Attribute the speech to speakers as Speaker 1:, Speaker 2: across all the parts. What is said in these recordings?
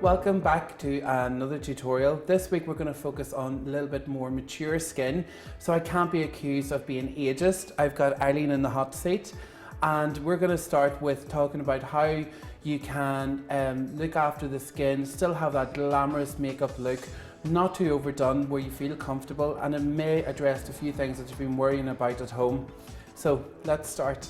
Speaker 1: welcome back to another tutorial. This week we're going to focus on a little bit more mature skin, so I can't be accused of being ageist. I've got Eileen in the hot seat, and we're going to start with talking about how you can look after the skin, still have that glamorous makeup look, not too overdone, where you feel comfortable, and it may address a few things that you've been worrying about at home. So let's start.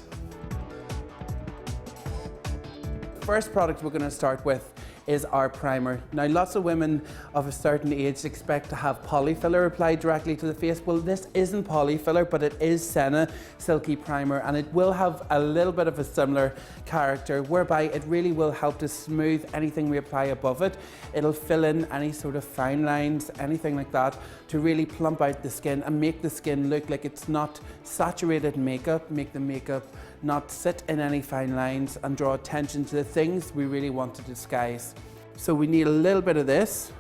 Speaker 1: The first product we're going to start with is our primer. Now, lots of women of a certain age expect to have polyfiller applied directly to the face. Well, this isn't polyfiller, but it is Senna Silky Primer, and it will have a little bit of a similar character, whereby it really will help to smooth anything we apply above it. It'll fill in any sort of fine lines, anything like that, to really plump out the skin and make the skin look like it's not saturated makeup, make the makeup not sit in any fine lines and draw attention to the things we really want to disguise. So we need a little bit of this.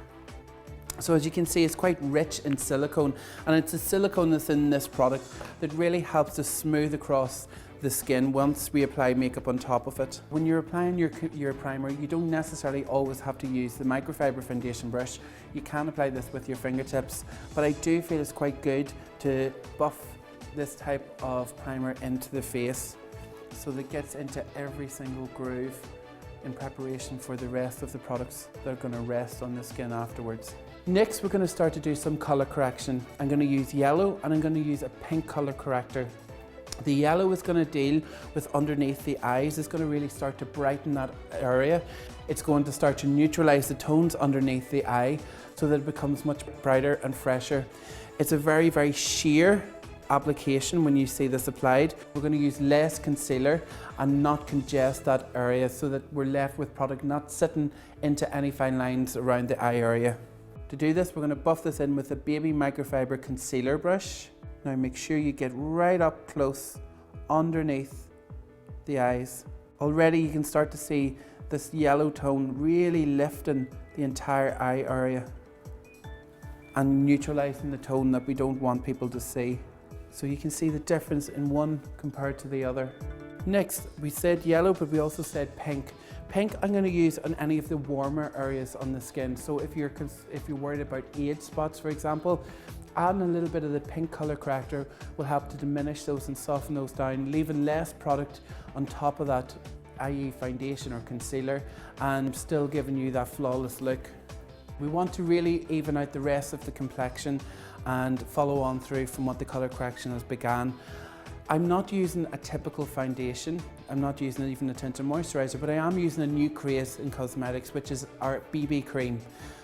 Speaker 1: So as you can see, it's quite rich in silicone, and it's the silicone that's in this product that really helps to smooth across the skin once we apply makeup on top of it. When you're applying your primer, you don't necessarily always have to use the microfiber foundation brush. You can apply this with your fingertips, but I do feel it's quite good to buff this type of primer into the face so that it gets into every single groove in preparation for the rest of the products that are going to rest on the skin afterwards. Next, we're going to start to do some colour correction. I'm going to use yellow, and I'm going to use a pink colour corrector. The yellow is going to deal with underneath the eyes. It's going to really start to brighten that area. It's going to start to neutralise the tones underneath the eye so that it becomes much brighter and fresher. It's a very, very sheer application when you see this applied. We're going to use less concealer and not congest that area so that we're left with product not sitting into any fine lines around the eye area. To do this, we're going to buff this in with a baby microfiber concealer brush. Now make sure you get right up close underneath the eyes. Already you can start to see this yellow tone really lifting the entire eye area and neutralizing the tone that we don't want people to see. So you can see the difference in one compared to the other. Next, we said yellow, but we also said pink. Pink I'm going to use on any of the warmer areas on the skin. So if you're worried about age spots, for example, adding a little bit of the pink colour corrector will help to diminish those and soften those down, leaving less product on top of that, i.e. foundation or concealer, and still giving you that flawless look. We want to really even out the rest of the complexion and follow on through from what the colour correction has began. I'm not using a typical foundation. I'm not using even a tinted moisturiser, but I am using a new craze in cosmetics, which is our BB cream.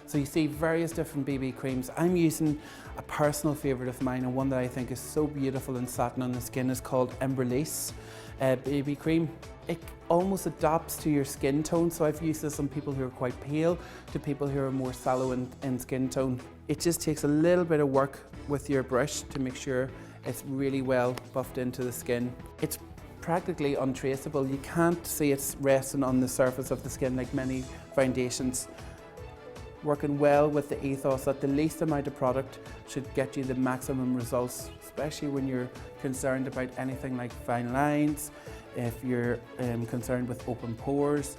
Speaker 1: So you see various different BB creams. I'm using a personal favourite of mine, and one that I think is so beautiful and satin on the skin is called Emberlace BB cream. It almost adapts to your skin tone, so I've used this on people who are quite pale to people who are more sallow in skin tone. It just takes a little bit of work with your brush to make sure it's really well buffed into the skin. It's practically untraceable. You can't see it's resting on the surface of the skin like many foundations. Working well with the ethos that the least amount of product should get you the maximum results, especially when you're concerned about anything like fine lines, if you're concerned with open pores,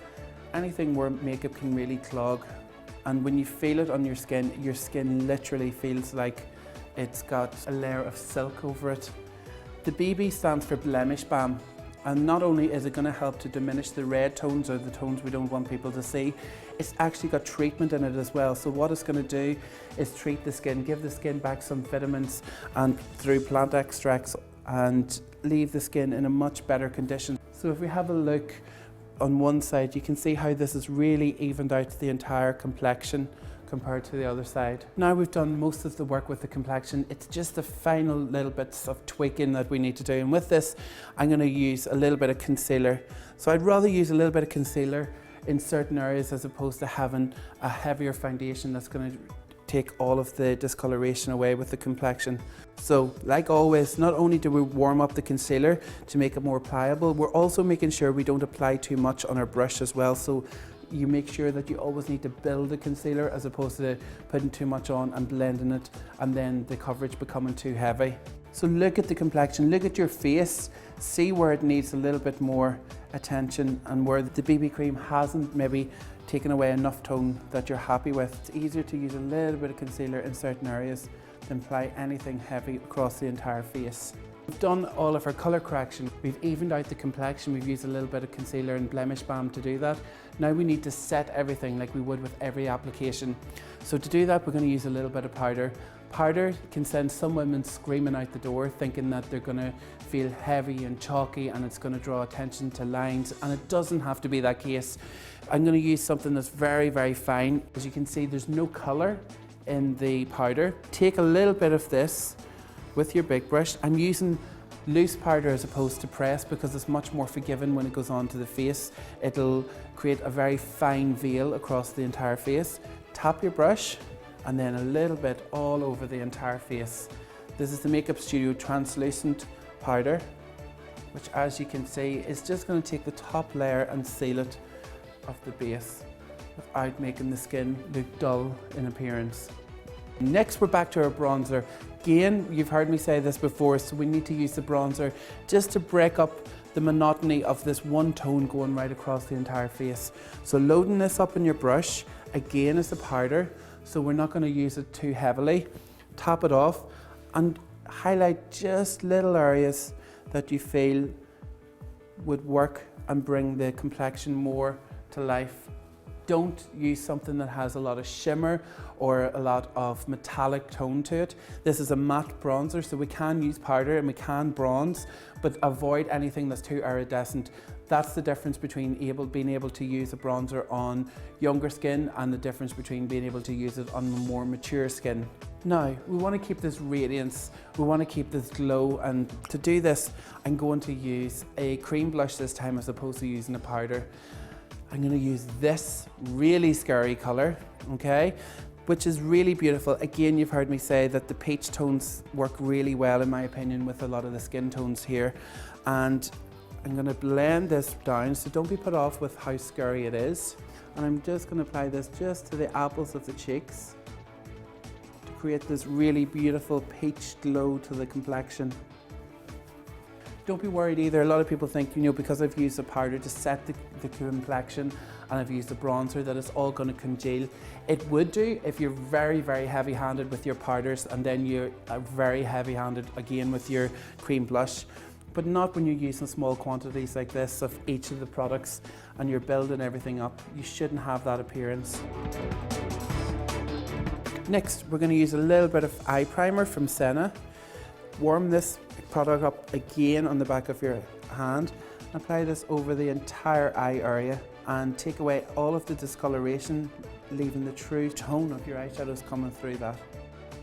Speaker 1: anything where makeup can really clog. And when you feel it on your skin literally feels like it's got a layer of silk over it. The BB stands for Blemish Balm, and not only is it going to help to diminish the red tones or the tones we don't want people to see, it's actually got treatment in it as well. So what it's going to do is treat the skin, give the skin back some vitamins and through plant extracts, and leave the skin in a much better condition. So if we have a look on one side, you can see how this has really evened out the entire complexion compared to the other side. Now we've done most of the work with the complexion, it's just the final little bits of tweaking that we need to do. And with this, I'm going to use a little bit of concealer. So I'd rather use a little bit of concealer in certain areas as opposed to having a heavier foundation that's going to take all of the discoloration away with the complexion. So like always, not only do we warm up the concealer to make it more pliable, we're also making sure we don't apply too much on our brush as well. So you make sure that you always need to build the concealer as opposed to putting too much on and blending it and then the coverage becoming too heavy. So look at the complexion, look at your face, see where it needs a little bit more attention and where the BB cream hasn't maybe taking away enough tone that you're happy with. It's easier to use a little bit of concealer in certain areas than apply anything heavy across the entire face. We've done all of our colour correction. We've evened out the complexion. We've used a little bit of concealer and blemish balm to do that. Now we need to set everything like we would with every application. So to do that, we're going to use a little bit of powder. Powder can send some women screaming out the door thinking that they're going to feel heavy and chalky and it's going to draw attention to lines, and it doesn't have to be that case. I'm going to use something that's very, very fine. As you can see, there's no colour in the powder. Take a little bit of this with your big brush. I'm using loose powder as opposed to press because it's much more forgiving when it goes onto the face. It'll create a very fine veil across the entire face. Tap your brush and then a little bit all over the entire face. This is the Makeup Studio translucent powder, which, as you can see, is just going to take the top layer and seal it of the base without making the skin look dull in appearance. Next, we're back to our bronzer. Again, you've heard me say this before, so we need to use the bronzer just to break up the monotony of this one tone going right across the entire face. So loading this up in your brush, again is the powder, so we're not going to use it too heavily. Tap it off and highlight just little areas that you feel would work and bring the complexion more to life. Don't use something that has a lot of shimmer or a lot of metallic tone to it. This is a matte bronzer, so we can use powder and we can bronze, but avoid anything that's too iridescent. That's the difference between being able to use a bronzer on younger skin and the difference between being able to use it on more mature skin. Now, we want to keep this radiance, we want to keep this glow, and to do this, I'm going to use a cream blush this time as opposed to using a powder. I'm going to use this really scary colour, okay, which is really beautiful. Again, you've heard me say that the peach tones work really well, in my opinion, with a lot of the skin tones here. And I'm going to blend this down, so don't be put off with how scary it is. And I'm just going to apply this just to the apples of the cheeks to create this really beautiful peach glow to the complexion. Don't be worried either. A lot of people think, because I've used a powder to set the complexion and I've used a bronzer, that it's all going to congeal. It would do if you're very, very heavy-handed with your powders and then you're very heavy-handed again with your cream blush, but not when you're using small quantities like this of each of the products and you're building everything up. You shouldn't have that appearance. Next, we're going to use a little bit of eye primer from Senna. Warm this product up again on the back of your hand. Apply this over the entire eye area and take away all of the discoloration, leaving the true tone of your eyeshadows coming through that.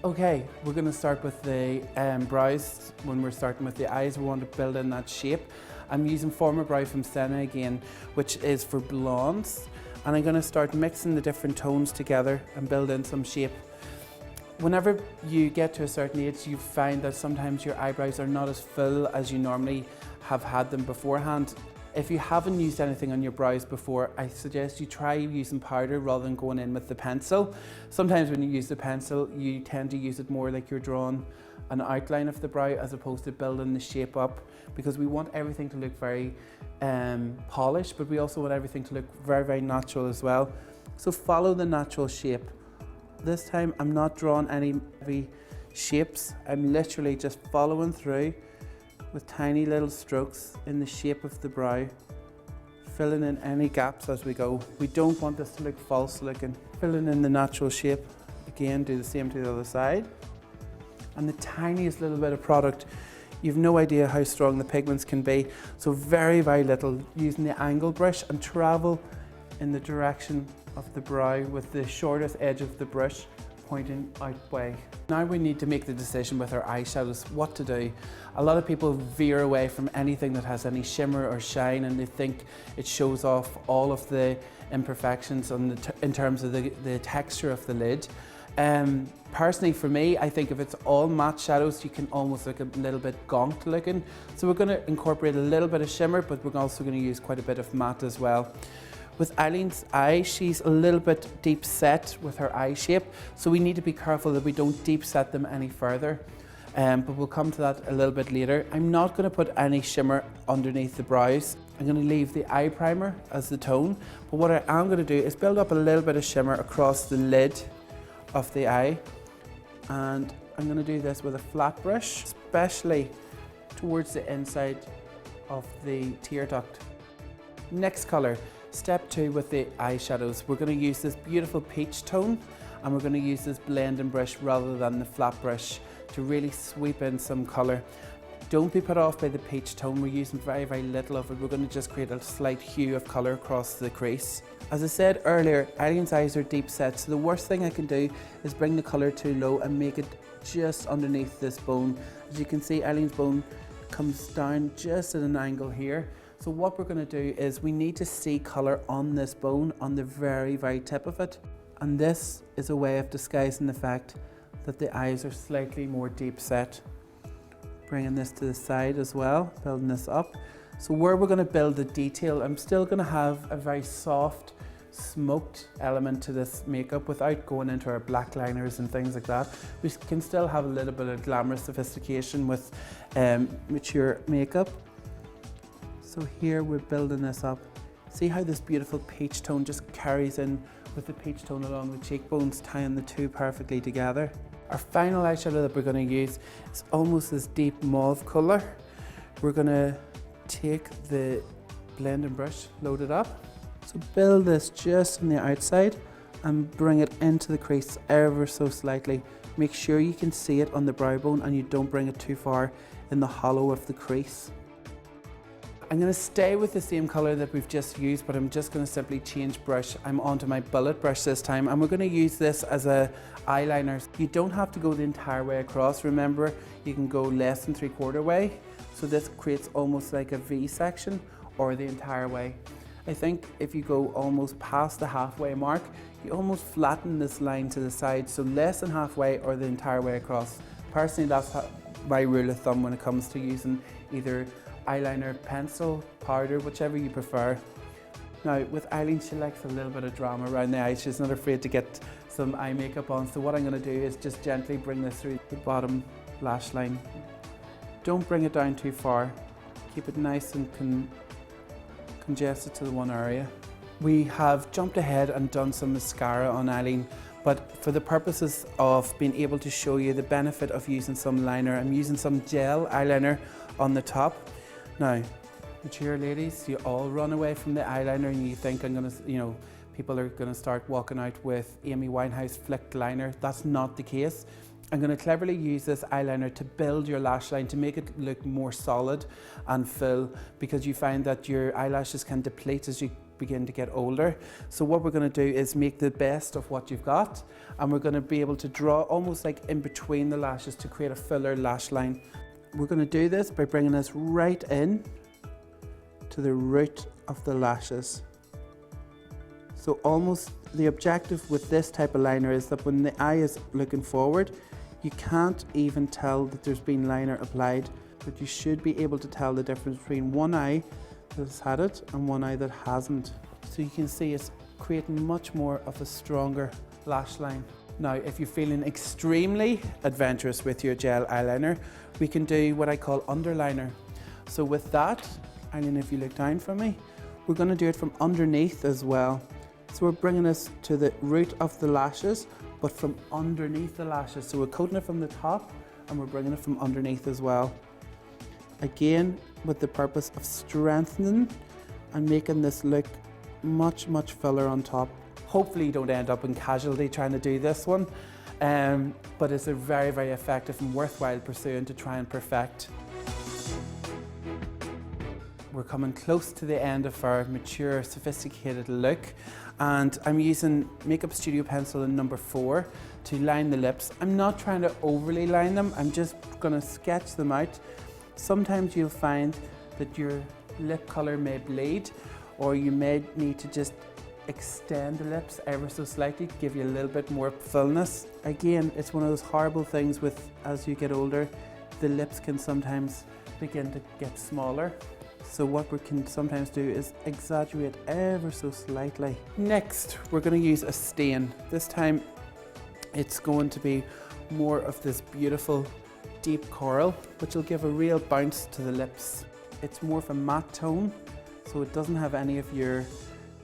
Speaker 1: Okay, we're going to start with the brows. When we're starting with the eyes, we want to build in that shape. I'm using Former Brow from Senna again, which is for blondes, and I'm going to start mixing the different tones together and build in some shape. Whenever you get to a certain age, you find that sometimes your eyebrows are not as full as you normally have had them beforehand. If you haven't used anything on your brows before, I suggest you try using powder rather than going in with the pencil. Sometimes when you use the pencil, you tend to use it more like you're drawing an outline of the brow as opposed to building the shape up, because we want everything to look very polished, but we also want everything to look very, very natural as well. So follow the natural shape. This time I'm not drawing any heavy shapes. I'm literally just following through with tiny little strokes in the shape of the brow, filling in any gaps as we go. We don't want this to look false looking. Filling in the natural shape. Again, do the same to the other side. And the tiniest little bit of product, you've no idea how strong the pigments can be. So very, very little, using the angle brush and travel in the direction of the brow with the shortest edge of the brush pointing out way. Now we need to make the decision with our eyeshadows what to do. A lot of people veer away from anything that has any shimmer or shine, and they think it shows off all of the imperfections in terms of the texture of the lid. Personally, for me, I think if it's all matte shadows, you can almost look a little bit gonked looking. So we're going to incorporate a little bit of shimmer, but we're also going to use quite a bit of matte as well. With Eileen's eye, she's a little bit deep set with her eye shape, so we need to be careful that we don't deep set them any further. but we'll come to that a little bit later. I'm not going to put any shimmer underneath the brows. I'm going to leave the eye primer as the tone, but what I am going to do is build up a little bit of shimmer across the lid of the eye, and I'm going to do this with a flat brush, especially towards the inside of the tear duct. Next colour, step 2 with the eyeshadows. We're going to use this beautiful peach tone, and we're going to use this blending brush rather than the flat brush to really sweep in some colour. Don't be put off by the peach tone. We're using very, very little of it. We're going to just create a slight hue of colour across the crease. As I said earlier, Eileen's eyes are deep set, so the worst thing I can do is bring the colour too low and make it just underneath this bone. As you can see, Eileen's bone comes down just at an angle here. So what we're going to do is we need to see colour on this bone, on the very, very tip of it. And this is a way of disguising the fact that the eyes are slightly more deep set. Bringing this to the side as well, building this up. So where we're going to build the detail, I'm still going to have a very soft, smoked element to this makeup without going into our black liners and things like that. We can still have a little bit of glamorous sophistication with mature makeup. So here we're building this up. See how this beautiful peach tone just carries in with the peach tone along the cheekbones, tying the two perfectly together. Our final eyeshadow that we're going to use is almost this deep mauve colour. We're going to take the blending brush, load it up. So build this just on the outside and bring it into the crease ever so slightly. Make sure you can see it on the brow bone and you don't bring it too far in the hollow of the crease. I'm going to stay with the same colour that we've just used, but I'm just going to simply change brush. I'm onto my bullet brush this time, and we're going to use this as a eyeliner. You don't have to go the entire way across. Remember, you can go less than 3/4 way. So this creates almost like a V section, or the entire way. I think if you go almost past the halfway mark, you almost flatten this line to the side. So less than halfway or the entire way across. Personally, that's my rule of thumb when it comes to using either eyeliner, pencil, powder, whichever you prefer. Now with Eileen, she likes a little bit of drama around the eyes. She's not afraid to get some eye makeup on. So what I'm going to do is just gently bring this through the bottom lash line. Don't bring it down too far. Keep it nice and congested to the one area. We have jumped ahead and done some mascara on Eileen, but for the purposes of being able to show you the benefit of using some liner, I'm using some gel eyeliner on the top. Now, mature ladies, you all run away from the eyeliner and you think people are gonna start walking out with Amy Winehouse flicked liner. That's not the case. I'm gonna cleverly use this eyeliner to build your lash line, to make it look more solid and full, because you find that your eyelashes can deplete as you begin to get older. So what we're going to do is make the best of what you've got, and we're going to be able to draw almost like in between the lashes to create a fuller lash line. We're going to do this by bringing this right in to the root of the lashes. So almost the objective with this type of liner is that when the eye is looking forward, you can't even tell that there's been liner applied, but you should be able to tell the difference between one eye that's had it and one eye that hasn't. So you can see it's creating much more of a stronger lash line. Now, if you're feeling extremely adventurous with your gel eyeliner, we can do what I call underliner. So with that, Eileen, if you look down for me, we're going to do it from underneath as well. So we're bringing this to the root of the lashes, but from underneath the lashes. So we're coating it from the top and we're bringing it from underneath as well. Again, with the purpose of strengthening and making this look much, much fuller on top. Hopefully you don't end up in casualty trying to do this one, but it's a very, very effective and worthwhile pursuit to try and perfect. We're coming close to the end of our mature, sophisticated look, and I'm using Makeup Studio pencil in number 4 to line the lips. I'm not trying to overly line them, I'm just going to sketch them out. Sometimes you'll find that your lip colour may bleed, or you may need to just extend the lips ever so slightly to give you a little bit more fullness. Again, it's one of those horrible things with as you get older, the lips can sometimes begin to get smaller. So what we can sometimes do is exaggerate ever so slightly. Next, we're going to use a stain. This time it's going to be more of this beautiful deep coral, which will give a real bounce to the lips. It's more of a matte tone, so it doesn't have any of your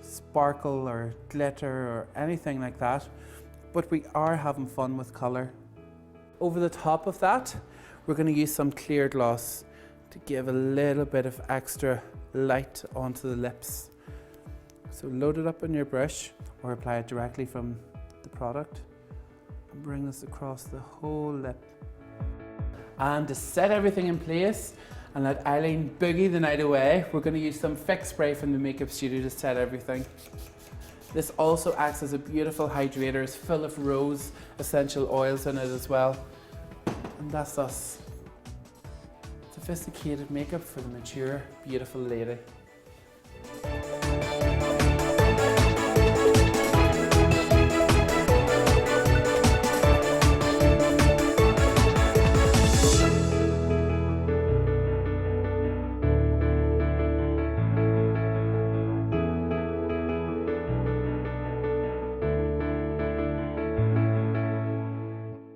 Speaker 1: sparkle or glitter or anything like that, but we are having fun with colour. Over the top of that, we're going to use some clear gloss to give a little bit of extra light onto the lips. So load it up on your brush or apply it directly from the product and bring this across the whole lip. And to set everything in place and let Eileen boogie the night away, we're going to use some Fix Spray from the makeup studio to set everything. This also acts as a beautiful hydrator. It's full of rose essential oils in it as well. And that's us. Sophisticated makeup for the mature, beautiful lady.